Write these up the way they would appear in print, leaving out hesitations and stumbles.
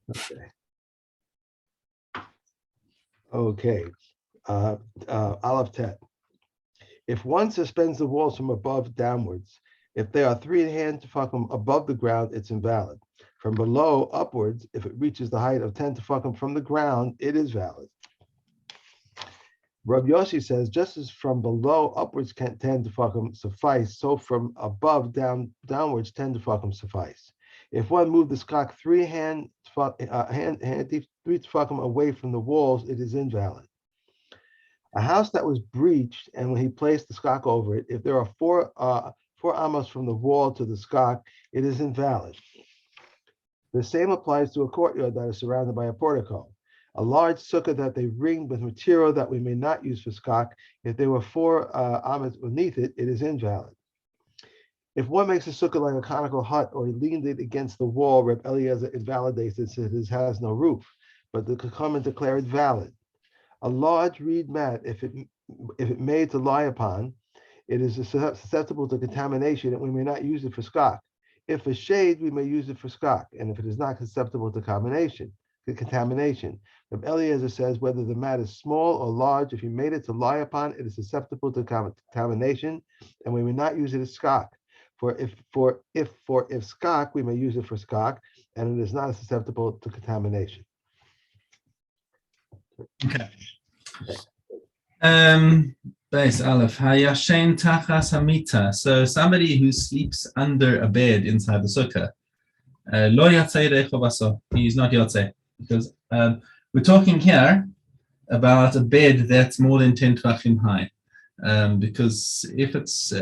Okay. Okay. Aleph Tet. If one suspends the walls from above downwards, if they are 3.5 tefakim above the ground, it's invalid. From below upwards, if it reaches the height of 10 tefakim from the ground, it is valid. Rabbi Yossi says, just as from below upwards 10 tefakim suffice, so from above downwards 10 tefakim suffice. If one moved the skak 3 tefakim away from the walls, it is invalid. A house that was breached, and when he placed the skak over it, if there are four amos from the wall to the skak, it is invalid. The same applies to a courtyard that is surrounded by a portico. A large sukkah that they ring with material that we may not use for skak, if there were 4 amos beneath it, it is invalid. If one makes a sukkah like a conical hut, or he leaned it against the wall, Reb Eliezer invalidates it since it has no roof, but the Chachamim declare it valid. A large reed mat, if it made to lie upon, it is susceptible to contamination, and we may not use it for skak. If for shade, we may use it for skak, and if it is not susceptible to contamination. Reb Eliezer says whether the mat is small or large, if you made it to lie upon, it is susceptible to contamination, and we may not use it as skak. If skak, we may use it for skak, and it is not susceptible to contamination. Okay. Base Aleph. Hayashen tachas hamita. So somebody who sleeps under a bed inside the sukkah. Lo yatzei reicho baso. He's not yatzei. Because we're talking here about a bed that's more than 10 tvachim high. Because if it's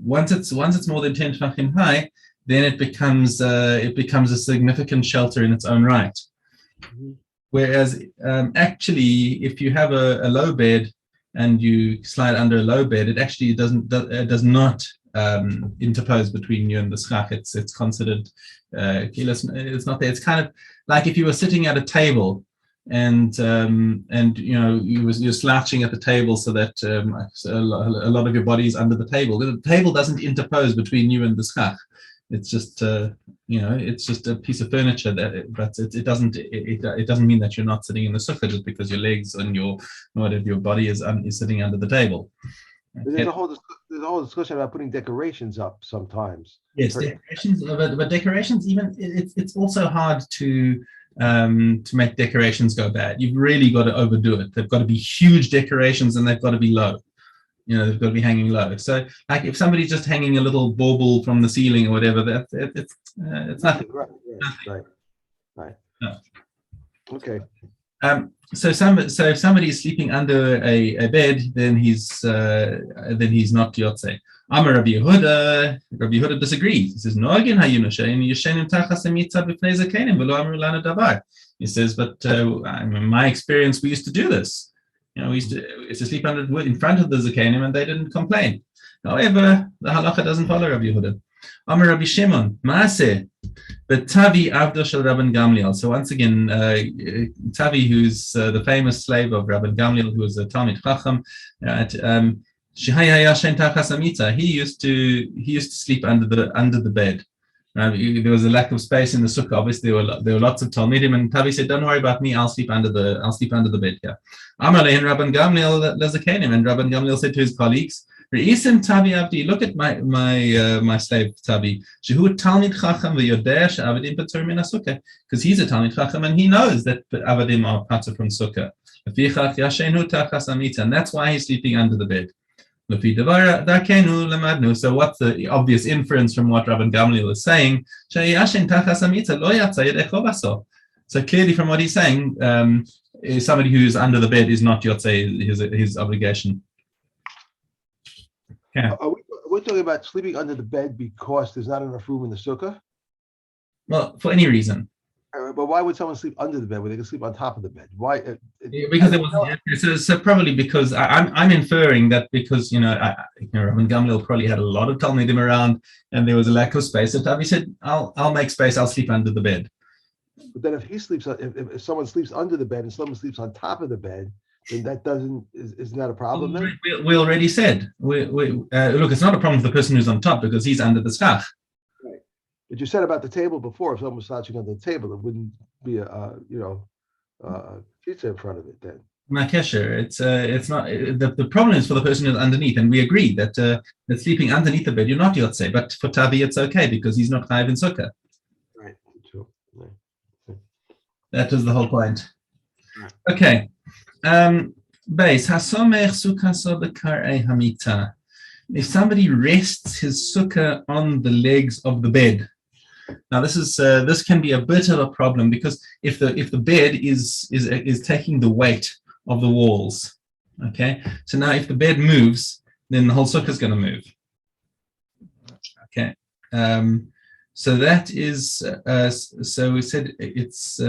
once it's more than 10 tvachim high, then it becomes a significant shelter in its own right. Mm-hmm. Whereas actually, if you have a low bed and you slide under a low bed, it actually does not interpose between you and the schach. It's considered it's not there. It's kind of like if you were sitting at a table and you know you're slouching at the table so that a lot of your body is under the table. The table doesn't interpose between you and the schach. It's just it's just a piece of furniture but it doesn't mean that you're not sitting in the sukkah just because your legs and your body is sitting under the table. There's a whole discussion about putting decorations up sometimes. Yes, decorations, but decorations even it's also hard to make decorations go bad. You've really got to overdo it. They've got to be huge decorations and they've got to be low. They've got to be hanging low. So, like, if somebody's just hanging a little bauble from the ceiling or whatever, it's nothing. Right. No. Okay. So if somebody is sleeping under a bed, then he's not yotze. Amar Rabbi Yehuda. Rabbi Yehuda disagrees. He says, "No, again, he says, but in my experience, we used to do this. We used to sleep in front of the Zakanim and they didn't complain. However, the halacha doesn't follow Rabbi Yehuda. Amar Rabbi Shimon, Maaseh, but Tavi Avdo Shel Rabban Gamliel. So once again, Tavi, who's the famous slave of Rabban Gamliel, who was a Talmid Chacham, he used to sleep under the bed. There was a lack of space in the sukkah. Obviously, there were lots of talmidim, and Tavi said, "Don't worry about me. I'll sleep under the bed here." Amalei and Rabban Gamliel lezakenim, and Rabban Gamliel said to his colleagues, "Reisim Tavi Avdi, look at my slave Tavi. Shehu Talmid Chacham v'yodeh she'avadim patur min sukkah, because he's a Talmid Chacham and he knows that avadim are patur from sukkah. Lefichach yashenu tachas amita, and that's why he's sleeping under the bed." So what's the obvious inference from what Rabban Gamliel is saying? So clearly from what he's saying, somebody who's under the bed is not yotzei his obligation. Yeah. We're talking about sleeping under the bed because there's not enough room in the sukkah? Well, for any reason. But why would someone sleep under the bed when they can sleep on top of the bed? Why? Because there was so probably because I'm inferring that because Rabban Gamliel probably had a lot of talmidim around and there was a lack of space. So Tavi said, "I'll make space. I'll sleep under the bed." But then if he sleeps, if someone sleeps under the bed and someone sleeps on top of the bed, then that isn't that a problem? Then we already said look, it's not a problem for the person who's on top because he's under the schach. But you said about the table before, if someone was slouching under the table, it wouldn't be pizza in front of it then. Makesher. It's not the problem is for the person who's underneath, and we agreed that that sleeping underneath the bed you're not yotze, but for Tavi it's okay because he's not chayiv in sukkah. Right. True. Right. That was the whole point. Okay. Base hasomech sukkah so b'karei hamita. If somebody rests his sukkah on the legs of the bed. Now this can be a bit of a problem because if the bed is taking the weight of the walls, okay. So now if the bed moves, then the whole sukkah is going to move. Okay. So that is so we said it's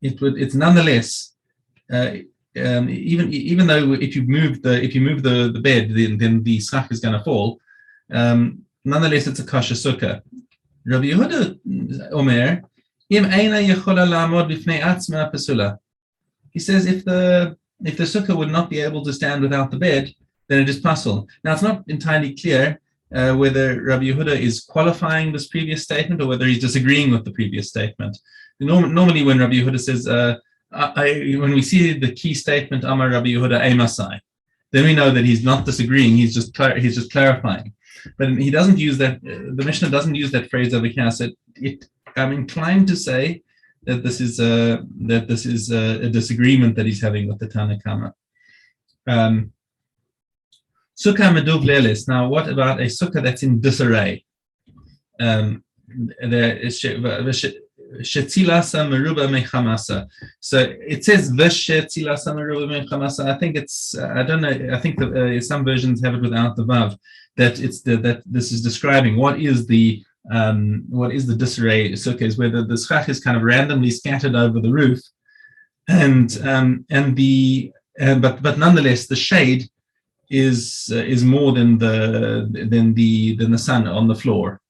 it's nonetheless even though if you move the bed, then the schach is going to fall. Nonetheless, it's a kosher sukkah. Rabbi Yehuda Omer, im eina yechola la'amod b'fnei atzma pesula. He says if the sukkah would not be able to stand without the bed, then it is pasul. Now it's not entirely clear whether Rabbi Yehuda is qualifying this previous statement or whether he's disagreeing with the previous statement. Normally, when Rabbi Yehuda says when we see the key statement Amar Rabbi Yehuda Eimasai, then we know that he's not disagreeing. He's just clarifying. But he doesn't use that. The Mishnah doesn't use that phrase over here. So I'm inclined to say that this is a disagreement that he's having with the Tanna Kama. Sukkah meduv lelis. Now, what about a sukkah that's in disarray? There is shetzilasa meruba mechamasa. So it says v'shetzilasa meruba mechamasa. I think it's I don't know. I think some versions have it without the vav. That that this is describing what is the disarray sukkah is where the schach is kind of randomly scattered over the roof, but nonetheless the shade is more than the sun on the floor.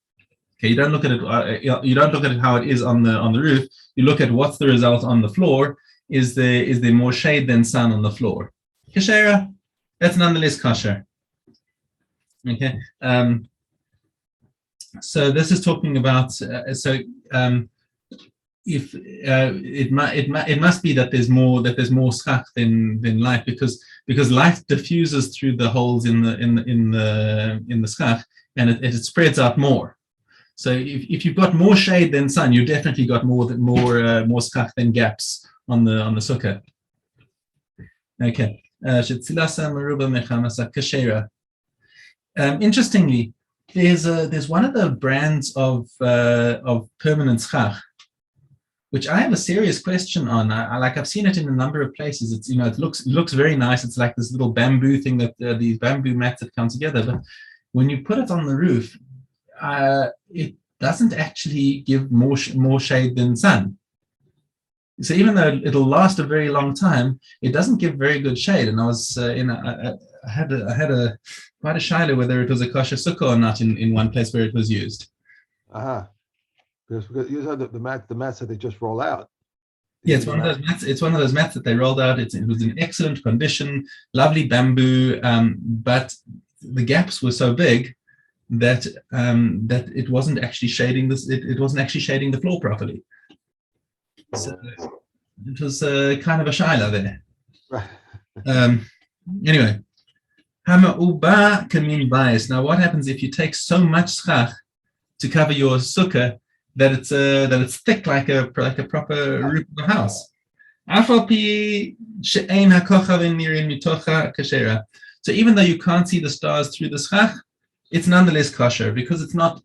Okay, you don't look at it. You don't look at it how it is on the roof. You look at what's the result on the floor. Is there more shade than sun on the floor? Kashera, that's nonetheless kosher. Okay, so this is talking about. If it must be that there's more schach than light because light diffuses through the holes in the schach and it spreads out more. So if you've got more shade than sun, you definitely got more schach than gaps on the sukkah. Okay. Interestingly, there's one of the brands of permanent schach, which I have a serious question on. I've seen it in a number of places. It's it looks very nice. It's like this little bamboo thing that these bamboo mats that come together. But when you put it on the roof, it doesn't actually give more shade than sun. So even though it'll last a very long time, it doesn't give very good shade. And I was I had quite a shiloh whether it was a kosher sukkah or not in one place where it was used. Because you said the mats that they just roll out. Yeah, it's one of those mats. It's one of those mats that they rolled out. It was in excellent condition, lovely bamboo, but the gaps were so big that it wasn't actually shading this. It wasn't actually shading the floor properly. So it was kind of a shiloh there. Right. Anyway, hama uba kamin bias. Now, what happens if you take so much schach to cover your sukkah that it's thick like a proper roof of a house? So even though you can't see the stars through the schach, it's nonetheless kosher because it's not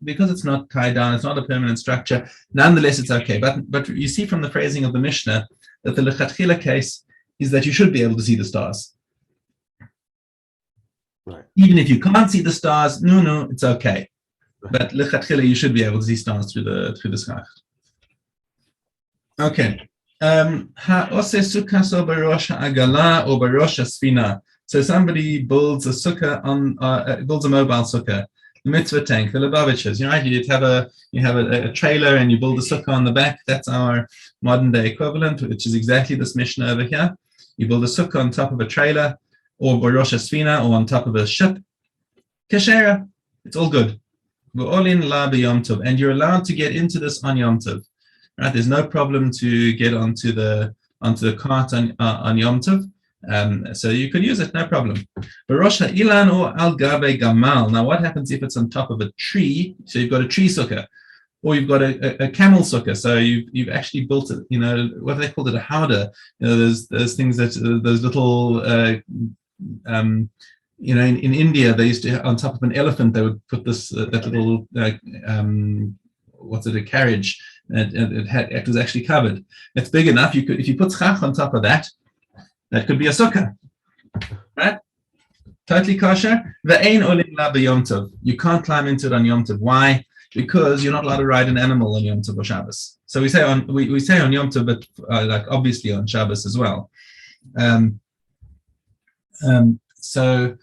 tied down. It's not a permanent structure. Nonetheless, it's okay. But you see from the phrasing of the Mishnah that the lechatchila case is that you should be able to see the stars. Right. Even if you can't see the stars, no, it's okay. Right. But lechatchila, you should be able to see stars through the schach. Okay. Ha'oseh sukkah so barosh agala or barosh sfina. So somebody builds a sukkah builds a mobile sukkah, the mitzvah tank, the Lubavitchers. You have a trailer and you build a sukkah on the back. That's our modern day equivalent, which is exactly this Mishnah over here. You build a sukkah on top of a trailer, or Rosh Hasfina, or on top of a ship. Kashera, it's all good. We're all in La Yom Tov, and you're allowed to get into this on Yom Tov. Right? There's no problem to get onto the cart on Yom Tov. So you could use it, no problem. But Rosh Ilan or Al Gabe Gamal. Now, what happens if it's on top of a tree? So you've got a tree sukkah, or you've got a camel sukkah. So you've actually built it. You know what they called it, a howdah. You know, those things that those little. You know, in India, they used to on top of an elephant, they would put this that little what's it, a carriage, and it was actually covered. It's big enough. You could, if you put schach on top of that, that could be a sukkah, right? Totally kosher. Ve'ein olim la b'yom tov. You can't climb into it on Yom Tov. Why? Because you're not allowed to ride an animal on Yom Tov or Shabbos. So we say on Yom Tov, but like obviously on Shabbos as well. So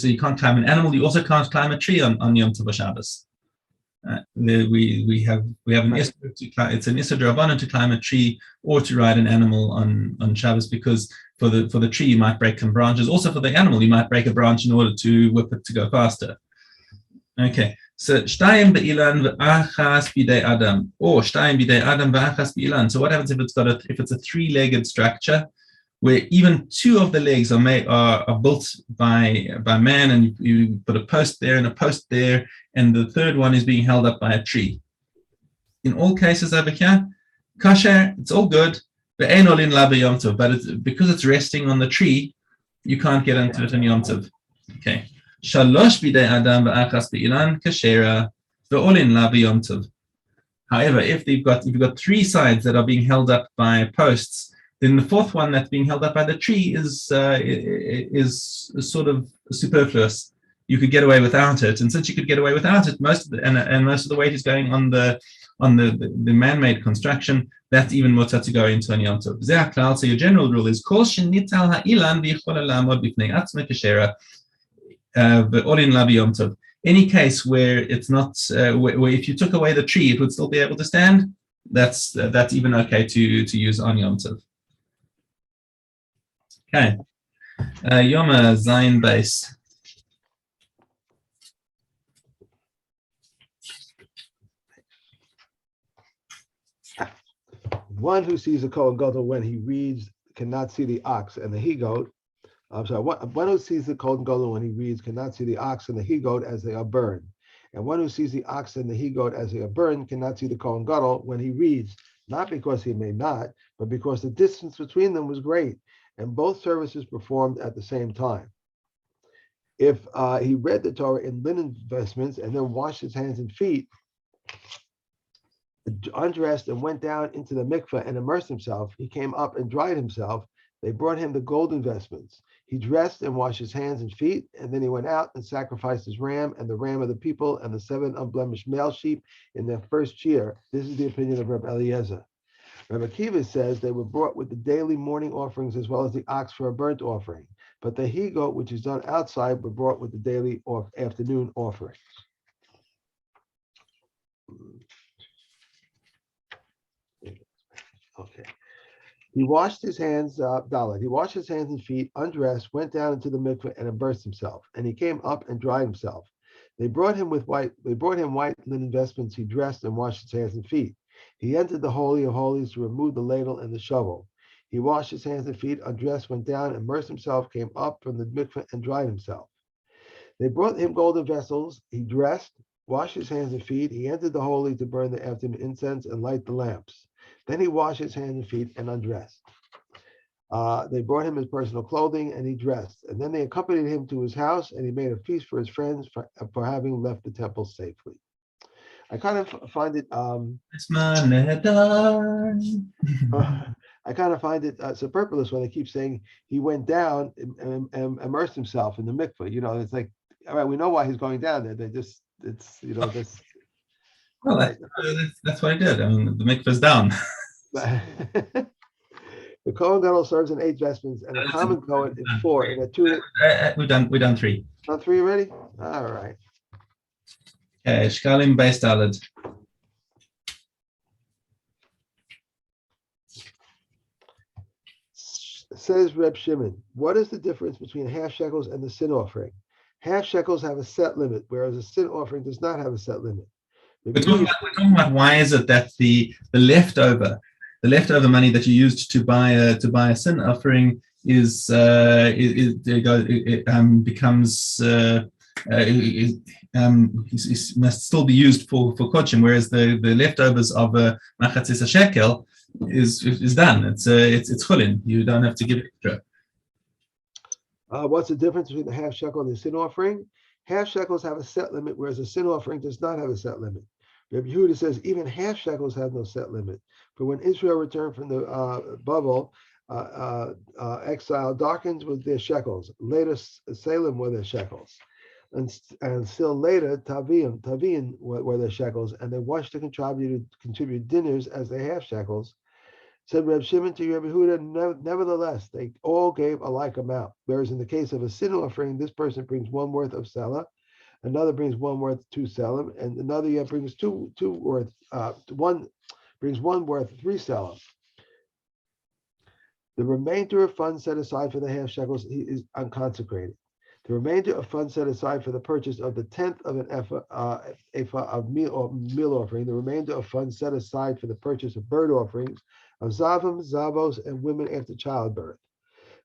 you can't climb an animal. You also can't climb a tree on Yom Tov or Shabbos. We have an issur to climb. It's an issur d'Rabbanan to climb a tree or to ride an animal on Shabbos, because for the tree you might break some branches. Also for the animal you might break a branch in order to whip it to go faster. Okay. So shtayim be'ilan v'achas bidei adam, or shtayim bidei adam v'achas be'ilan. So what happens if it's a three-legged structure, where even two of the legs are built by man, and you put a post there and a post there, and the third one is being held up by a tree. In all cases over here, kosher, it's all good, but because it's resting on the tree, you can't get into it in Yom Tov. Okay. Shalosh bidei adam v'achas be'ilan kashera ve'olin la b'yom tov. However, if you've got three sides that are being held up by posts, then the fourth one that's being held up by the tree is sort of superfluous. You could get away without it, and since you could get away without it, most of the weight is going on the man-made construction. That's even mutter to go into an Yom Tov. So your general rule is kol shenital ha'ilan v'yichol la'amod b'fnei atzmei kashera ve'olin la b'yom tov. Any case where it's not, where if you took away the tree, it would still be able to stand. That's even okay to use on Yom Tov. Okay, Yom Zayin base. One who sees a Kohen Gadol when he reads cannot see the ox and the he-goat. I'm sorry, one who sees the Kohen Gadol when he reads cannot see the ox and the he-goat as they are burned. And one who sees the ox and the he-goat as they are burned cannot see the Kohen Gadol when he reads, not because he may not, but because the distance between them was great, and both services performed at the same time. If he read the Torah in linen vestments and then washed his hands and feet, undressed and went down into the mikveh and immersed himself, he came up and dried himself. They brought him the golden vestments. He dressed and washed his hands and feet, and then he went out and sacrificed his ram and the ram of the people and the 7 unblemished male sheep in their first year. This is the opinion of Rabbi Eliezer. Rabbi Akiva says they were brought with the daily morning offerings as well as the ox for a burnt offering. But the he-goat, which is done outside, were brought with the daily or afternoon offerings. Okay. He washed his hands, Dalit. He washed his hands and feet, undressed, went down into the mikveh and immersed himself. And he came up and dried himself. They brought him white linen vestments. He dressed and washed his hands and feet. He entered the Holy of Holies to remove the ladle and the shovel. He washed his hands and feet, undressed, went down, immersed himself, came up from the mikveh and dried himself. They brought him golden vessels. He dressed, washed his hands and feet. He entered the Holy to burn the afternoon incense and light the lamps. Then he washed his hands and feet and undressed. They brought him his personal clothing and he dressed. And then they accompanied him to his house and he made a feast for his friends for having left the temple safely. I kind of find it superfluous when they keep saying he went down and immersed himself in the mikveh. You know, it's like, all right, we know why he's going down there. This. Well, that's what he did. I mean, the mikveh's down. The Kohen Gadol serves in 8 vestments, and a common Kohen in 4. And a 2. We've done 3. Done 3 already? All right. Okay, Shkalim Beis Daled. Says Reb Shimon, what is the difference between half shekels and the sin offering? Half shekels have a set limit, whereas a sin offering does not have a set limit. We're talking about why is it that the leftover money that you used to buy a sin offering is becomes must still be used for kodshim, whereas the leftovers of a machatzis a shekel is done. It's chulin. You don't have to give extra. What's the difference between the half shekel and the sin offering? Half shekels have a set limit, whereas a sin offering does not have a set limit. Rabbi Yehuda says even half shekels have no set limit. For when Israel returned from the bubble, exile, darkens with their shekels. Later, Salem were their shekels. And still later, Tavin were their shekels, and they watched to contribute dinners as their half shekels. Said Reb Shimon to Rabbi Yehuda, nevertheless, they all gave a like amount. Whereas in the case of a sin offering, this person brings one worth of selah, another brings one worth 2 selim, and another brings one worth 3 selim. The remainder of funds set aside for the half shekels is unconsecrated. The remainder of funds set aside for the purchase of the 10th of an ephah of meal offering. The remainder of funds set aside for the purchase of bird offerings, of zavim, zavos, and women after childbirth.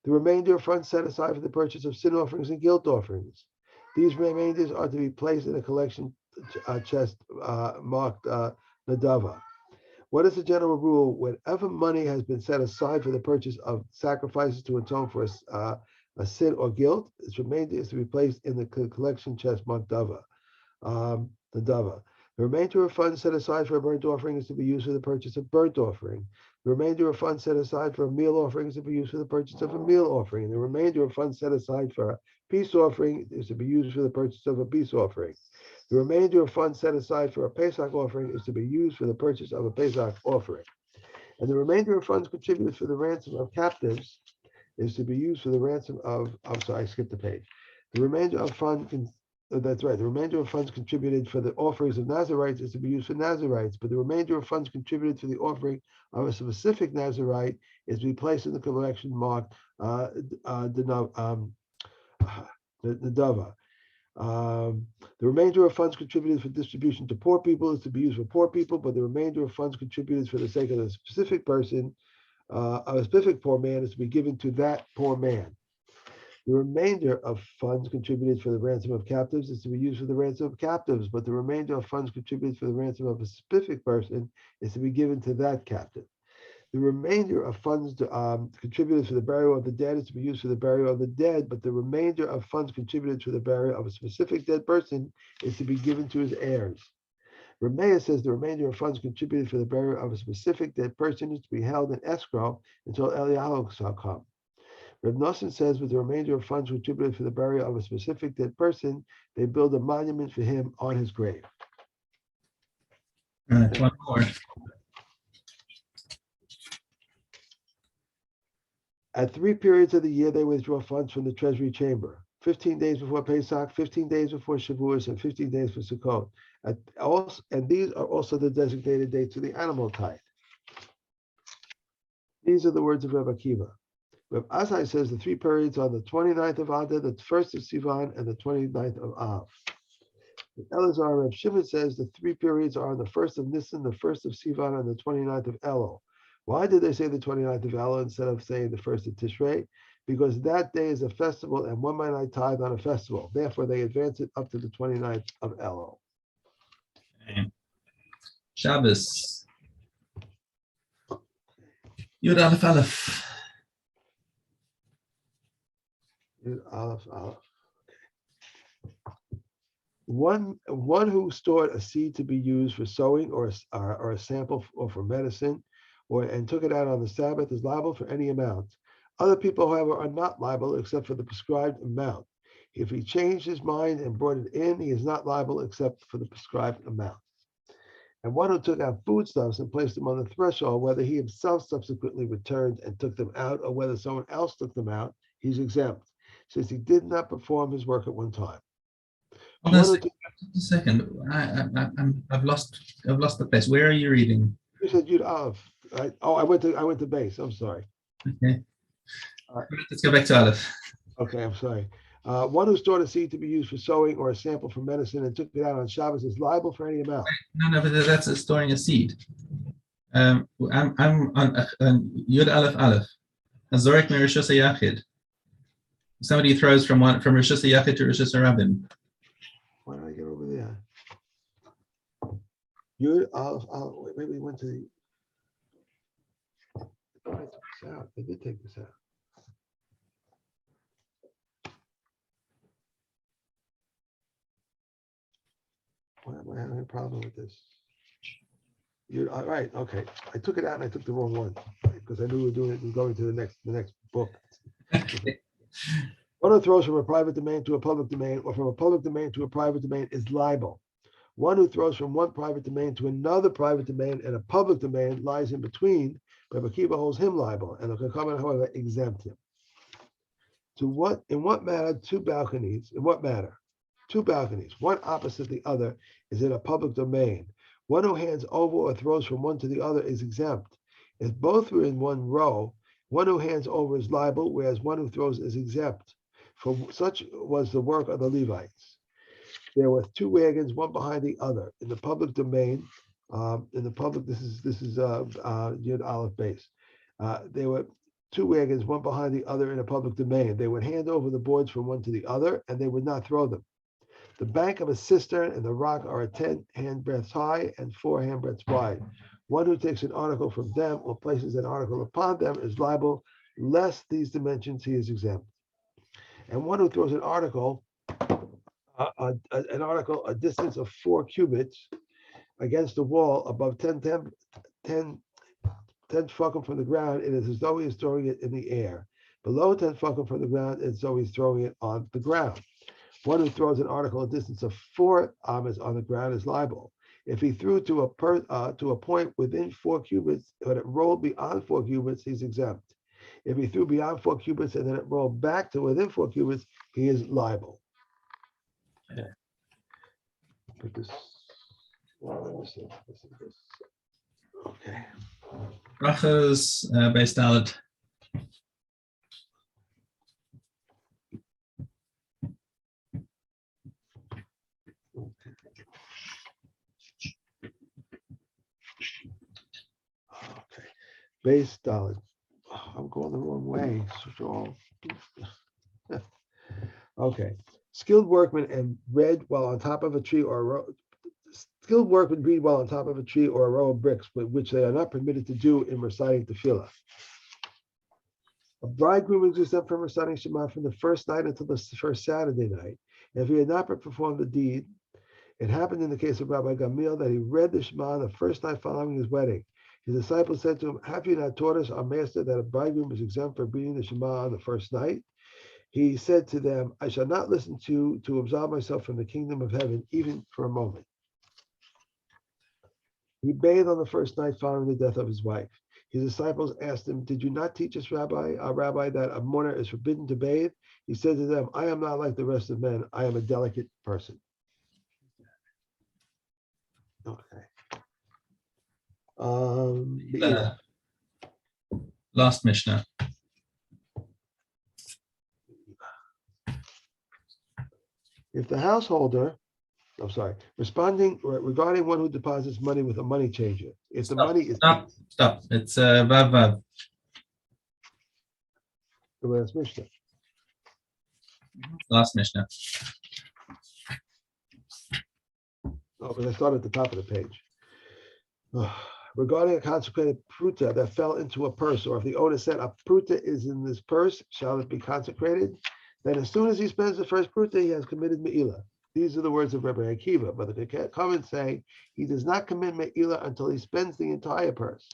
The remainder of funds set aside for the purchase of sin offerings and guilt offerings. These remainders are to be placed in a collection chest marked nadava. What is the general rule? Whenever money has been set aside for the purchase of sacrifices to atone for a sin or guilt, its remainder is to be placed in the collection chest marked dava. The remainder of funds set aside for a burnt offering is to be used for the purchase of burnt offering. The remainder of funds set aside for a meal offering is to be used for the purchase of a meal offering. The remainder of funds set aside for a peace offering is to be used for the purchase of a peace offering. The remainder of funds set aside for a Pesach offering is to be used for the purchase of a Pesach offering. And the remainder of funds contributed for the ransom of captives is to be used for the ransom of, I'm sorry, I skipped the page. The remainder of funds, that's right, the remainder of funds contributed for the offerings of Nazarites is to be used for Nazarites, but the remainder of funds contributed for the offering of a specific Nazarite is to be placed in the collection marked the Dava. The remainder of funds contributed for distribution to poor people is to be used for poor people, but the remainder of funds contributed for the sake of a specific person, a specific poor man, is to be given to that poor man. The remainder of funds contributed for the ransom of captives is to be used for the ransom of captives, but the remainder of funds contributed for the ransom of a specific person is to be given to that captive. The remainder of funds contributed for the burial of the dead is to be used for the burial of the dead, but the remainder of funds contributed for the burial of a specific dead person is to be given to his heirs. Ramea says the remainder of funds contributed for the burial of a specific dead person is to be held in escrow until Eliyahu shall come. Reb Nosson says with the remainder of funds contributed for the burial of a specific dead person, they build a monument for him on his grave. One more. At 3 periods of the year, they withdraw funds from the treasury chamber. 15 days before Pesach, 15 days before Shavuos, and 15 days for Sukkot. And these are also the designated dates of the animal tithe. These are the words of Reb Akiva. Reb Azai says the 3 periods are the 29th of Adar, the 1st of Sivan, and the 29th of Av. Elazar Reb Shimon says the 3 periods are the 1st of Nisan, the 1st of Sivan, and the 29th of Elul. Why did they say the 29th of Elul instead of saying the 1st of Tishrei? Because that day is a festival, and one might not tithe on a festival. Therefore, they advance it up to the 29th of Elul. Okay. Shabbos. Yud Aleph Aleph. Yud Aleph Aleph. One who stored a seed to be used for sowing or a sample or for medicine, and took it out on the Sabbath is liable for any amount. Other people, however, are not liable except for the prescribed amount. If he changed his mind and brought it in, he is not liable except for the prescribed amount. And one who took out foodstuffs and placed them on the threshold, whether he himself subsequently returned and took them out or whether someone else took them out, he's exempt, since he did not perform his work at one time. Hold on a second. I've lost the place. Where are you reading? You said Yud Aleph. Right? Oh, I went to base. I'm sorry. Okay. Let's go back to Aleph. Okay, I'm sorry. One who stored a seed to be used for sowing or a sample for medicine and took it out on Shabbos is liable for any amount. No, but that's storing a seed. I'm on Yud Aleph Aleph. Azorek Mirishus Yachid. Somebody throws from Rishus Yachid to Rishus Rabbin. Why did I get over there? Maybe we went to the. I took this out. I did take this out. Why am I having a problem with this? You're all right. Okay, I took it out and I took the wrong one because I knew we were doing it. We were going to the next book. One who throws from a private domain to a public domain or from a public domain to a private domain is liable. One who throws from one private domain to another private domain and a public domain lies in between. Rabbi Akiva holds him liable, and the Chachamim, however, exempt him. In what matter, two balconies, one opposite the other, is in a public domain. One who hands over or throws from one to the other is exempt. If both were in one row, one who hands over is liable, whereas one who throws is exempt. For such was the work of the Levites. There were two wagons, one behind the other, in the public domain. This is Yud Aleph base. There were two wagons, one behind the other, in a public domain. They would hand over the boards from one to the other, and they would not throw them. The bank of a cistern and the rock are 10 handbreadths high and 4 handbreadths wide. One who takes an article from them or places an article upon them is liable, less these dimensions he is exempt. And one who throws an article a distance of 4 cubits against the wall above 10 tefachim from the ground, it is as though he is throwing it in the air. Below 10 tefachim from the ground, it's as though he's throwing it on the ground. One who throws an article a distance of 4 amas on the ground is liable. If he threw to a point within 4 cubits, but it rolled beyond 4 cubits, he's exempt. If he threw beyond 4 cubits and then it rolled back to within 4 cubits, he is liable. Okay. Put this. Okay. Brachos based Dalet. Okay. Base Dalet. Oh, I'm going the wrong way. Okay. Skilled workmen and read while on top of a tree or a row. Skilled workmen read while on top of a tree or a row of bricks, but which they are not permitted to do in reciting tefillah. A bridegroom is exempt from reciting Shema from the first night until the first Saturday night. And if he had not performed the deed, it happened in the case of Rabbi Gamliel that he read the Shema the first night following his wedding. His disciples said to him, "Have you not taught us, our master, that a bridegroom is exempt from reading the Shema on the first night?" He said to them, "I shall not listen to absolve myself from the kingdom of heaven, even for a moment." He bathed on the first night following the death of his wife. His disciples asked him, "Did you not teach us, Rabbi, that a mourner is forbidden to bathe?" He said to them, "I am not like the rest of men. I am a delicate person." Okay. Last Mishnah. If the householder, responding regarding one who deposits money with a money changer. If the money is stop. It's Vav. The last Mishnah. Last Mishnah. Oh, but I started at the top of the page. Regarding a consecrated pruta that fell into a purse, or if the owner said a pruta is in this purse, shall it be consecrated? Then as soon as he spends the first pruta, he has committed me'ilah. These are the words of Rabbi Akiva, but the comments say he does not commit me'ilah until he spends the entire purse.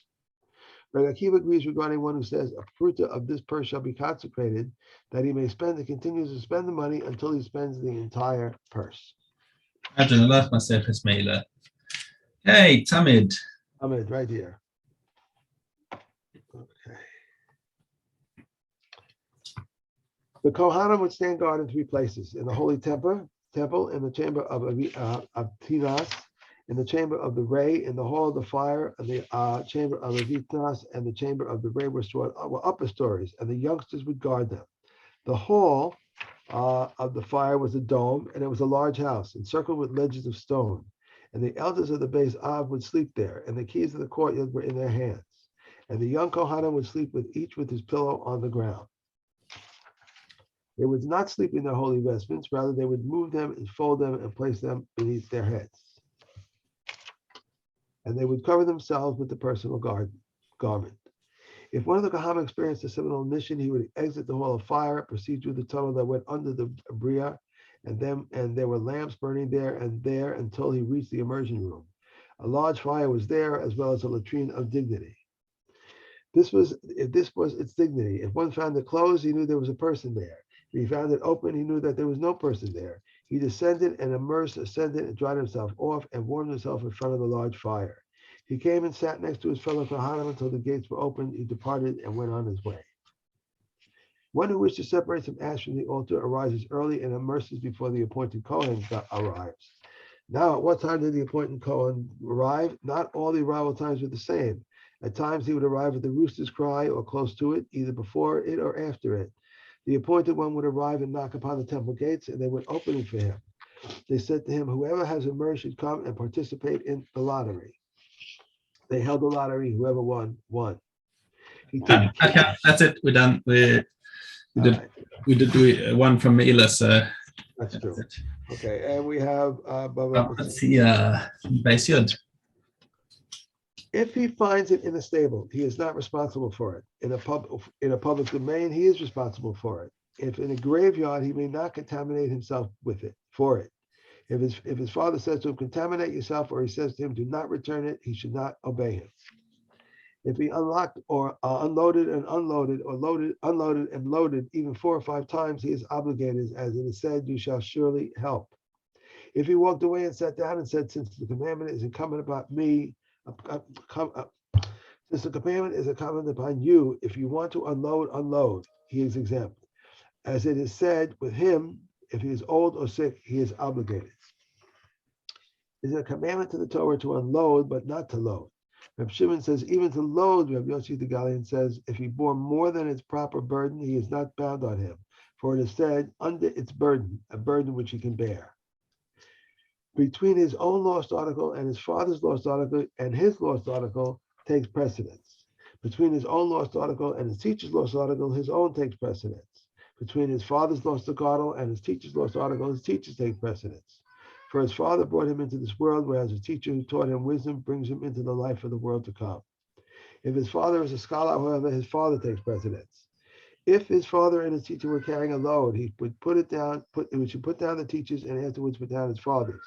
Rabbi Akiva agrees regarding one who says a pruta of this purse shall be consecrated, that he may spend and continues to spend the money until he spends the entire purse. Hey, Tamid. Tamid, right here. Okay. The Kohanim would stand guard in 3 places: in the holy temple, in the chamber of Tinas, in the chamber of the Ray, in the hall of the fire, and the chamber of Avitnas, and the chamber of the Ray were upper stories, and the youngsters would guard them. The hall of the fire was a dome, and it was a large house encircled with ledges of stone. And the elders of the Beis Av would sleep there, and the keys of the courtyard were in their hands. And the young Kohanim would sleep with each with his pillow on the ground. They would not sleep in their holy vestments, rather they would move them and fold them and place them beneath their heads. And they would cover themselves with the personal garment. If one of the Kohanim experienced a seminal mission, he would exit the hall of fire, proceed through the tunnel that went under the Bria, and there were lamps burning there until he reached the immersion room. A large fire was there, as well as a latrine of dignity. This was its dignity. If one found it closed, he knew there was a person there. If he found it open, he knew that there was no person there. He descended and ascended and dried himself off and warmed himself in front of the large fire. He came and sat next to his fellow Kohanim until the gates were opened. He departed and went on his way. One who wished to separate some ash from the altar arises early and immerses before the appointed Kohen arrives. Now, at what time did the appointed Kohen arrive? Not all the arrival times were the same. At times he would arrive at the rooster's cry or close to it, either before it or after it. The appointed one would arrive and knock upon the temple gates, and they would open it for him. They said to him, whoever has immersed should come and participate in the lottery. They held the lottery. Whoever won. Okay, that's it. We're done. We did do one from Meila, so that's true. Okay, and we have let's see, Beis Yod. If he finds it in a stable, he is not responsible for it. In a public domain, he is responsible for it. If in a graveyard, he may not contaminate himself for it. If his father says to him, contaminate yourself, or he says to him, do not return it, he should not obey him. If he unlocked or unloaded and unloaded, or unloaded and loaded even 4 or 5 times, he is obligated, as it is said, you shall surely help. If he walked away and sat down and said, since the commandment is incumbent upon me, since the commandment is incumbent upon you, if you want to unload, he is exempt. As it is said with him, if he is old or sick, he is obligated. It is a commandment to the Torah to unload, but not to load. Reb Shimon says, even to load, Reb Yossi the Galilean says, if he bore more than its proper burden, he is not bound on him. For it is said, under its burden, a burden which he can bear. Between his own lost article and his father's lost article, and his lost article takes precedence. Between his own lost article and his teacher's lost article, his own takes precedence. Between his father's lost article and his teacher's lost article, his teachers take precedence. For his father brought him into this world, whereas his teacher who taught him wisdom brings him into the life of the world to come. If his father is a scholar, however, his father takes precedence. If his father and his teacher were carrying a load, he would he should put down the teachers and afterwards put down his father's.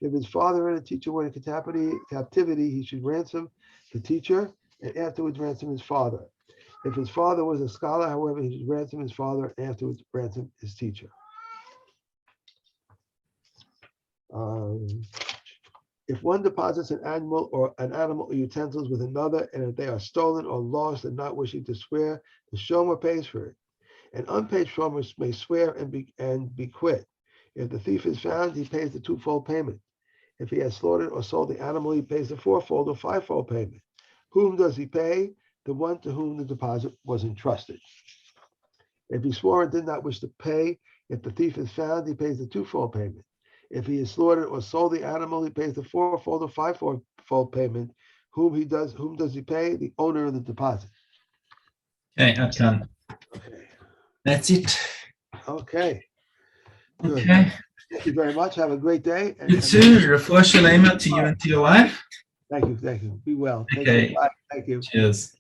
If his father and a teacher were in captivity, he should ransom the teacher and afterwards ransom his father. If his father was a scholar, however, he should ransom his father and afterwards ransom his teacher. If one deposits an animal or utensils with another, and if they are stolen or lost and not wishing to swear, the shomer pays for it. An unpaid shomer may swear and be quit. If the thief is found, he pays the 2-fold payment. If he has slaughtered or sold the animal, he pays the 4-fold or 5-fold payment. Whom does he pay? The one to whom the deposit was entrusted. If he swore and did not wish to pay, if the thief is found, he pays the 2-fold payment. If he has slaughtered or sold the animal, he pays the 4-fold or 5-fold payment. Whom does he pay? The owner of the deposit. Okay, Adkan. Okay. That's it. Okay. Good. Okay. Thank you very much. Have a great day. You too. Refuah shalema to you and to your wife. Thank you. Be well. Okay. Bye. Thank you. Cheers.